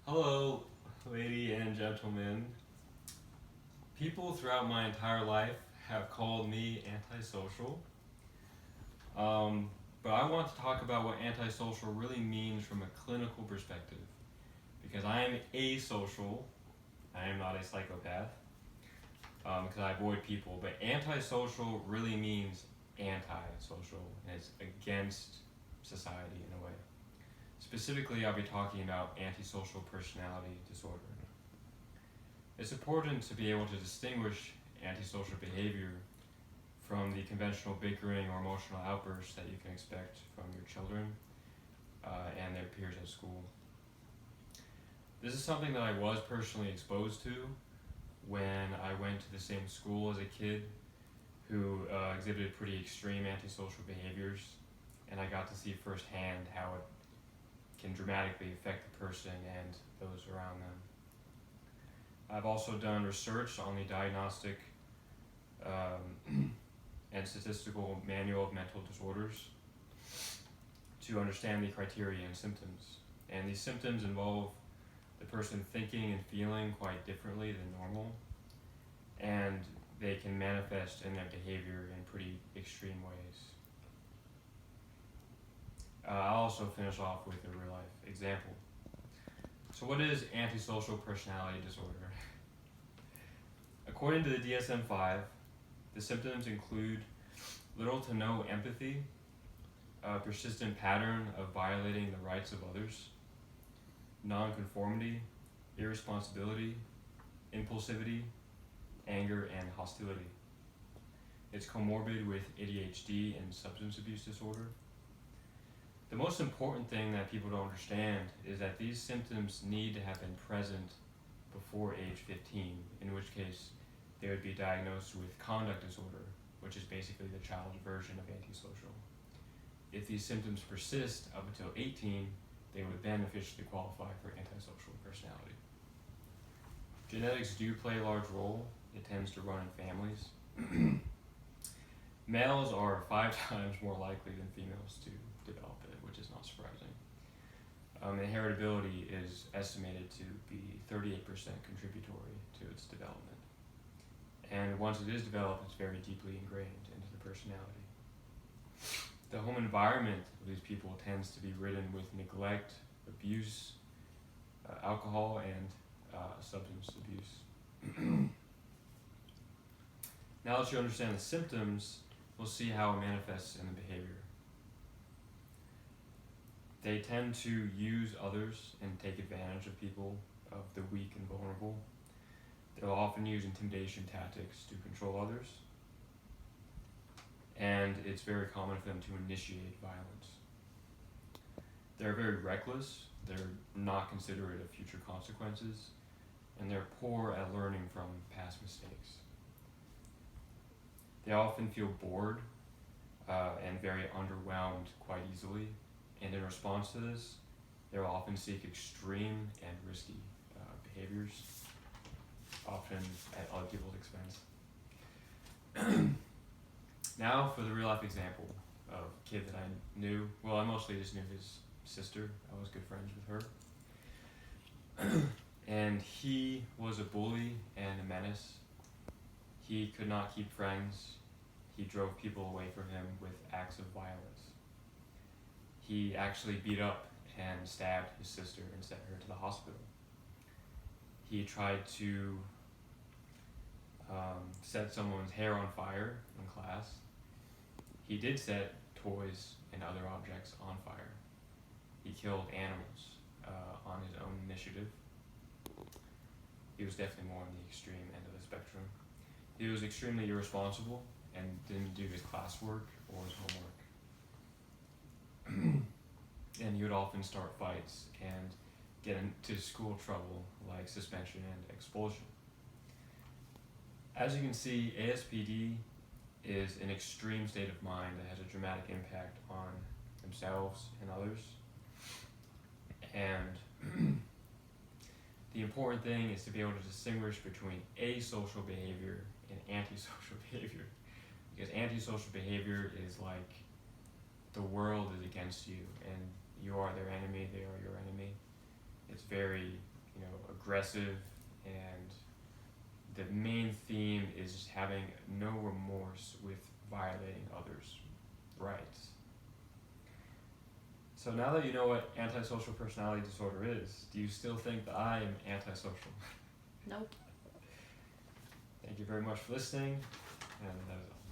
Hello, lady and gentlemen. People throughout my entire life have called me antisocial. Um, but I want to talk about what antisocial really means from a clinical perspective. Because I am asocial, I am not a psychopath, because I avoid people. But antisocial really means anti-social, and it's against society in a way. Specifically, I'll be talking about antisocial personality disorder. It's important to be able to distinguish antisocial behavior from the conventional bickering or emotional outbursts that you can expect from your children and their peers at school. This is something that I was personally exposed to when I went to the same school as a kid who exhibited pretty extreme antisocial behaviors, and I got to see firsthand how it can dramatically affect the person and those around them. I've also done research on the diagnostic and statistical manual of mental disorders to understand the criteria and symptoms. And these symptoms involve the person thinking and feeling quite differently than normal, and they can manifest in their behavior in pretty extreme ways. I'll also finish off with a real life example. So what is antisocial personality disorder? According to the DSM-5, the symptoms include little to no empathy, a persistent pattern of violating the rights of others, nonconformity, irresponsibility, impulsivity, anger, and hostility. It's comorbid with ADHD and substance abuse disorder. The most important thing that people don't understand is that these symptoms need to have been present before age 15, in which case they would be diagnosed with conduct disorder, which is basically the child version of antisocial. If these symptoms persist up until 18, they would then officially qualify for antisocial personality. Genetics do play a large role. It tends to run in families. Males are 5 times more likely than females to develop it, which is not surprising. Inheritability is estimated to be 38% contributory to its development. And once it is developed, it's very deeply ingrained into the personality. The home environment of these people tends to be ridden with neglect, abuse, alcohol, and substance abuse. Now that you understand the symptoms, we'll see how it manifests in the behavior. They tend to use others and take advantage of people, of the weak and vulnerable. They'll often use intimidation tactics to control others. And it's very common for them to initiate violence. They're very reckless, they're not considerate of future consequences, and they're poor at learning from past mistakes. They often feel bored and very underwhelmed quite easily, and in response to this, they'll often seek extreme and risky behaviors, often at other people's expense. Now for the real life example of a kid that I knew. Well, I mostly just knew his sister. I was good friends with her. And he was a bully and a menace. He could not keep friends. He drove people away from him with acts of violence. He actually beat up and stabbed his sister and sent her to the hospital. He tried to set someone's hair on fire in class. He did set toys and other objects on fire. He killed animals on his own initiative. He was definitely more on the extreme end of the spectrum. He was extremely irresponsible and didn't do his classwork or his homework. And he would often start fights and get into school trouble like suspension and expulsion. As you can see, ASPD is an extreme state of mind that has a dramatic impact on themselves and others. And the important thing is to be able to distinguish between asocial behavior and antisocial behavior. Because antisocial behavior is like the world is against you and you are their enemy, they are your enemy. It's very aggressive, and the main theme is just having no remorse with violating others' rights. So now that you know what antisocial personality disorder is, do you still think that I am antisocial? Nope. Thank you very much for listening, and that is all.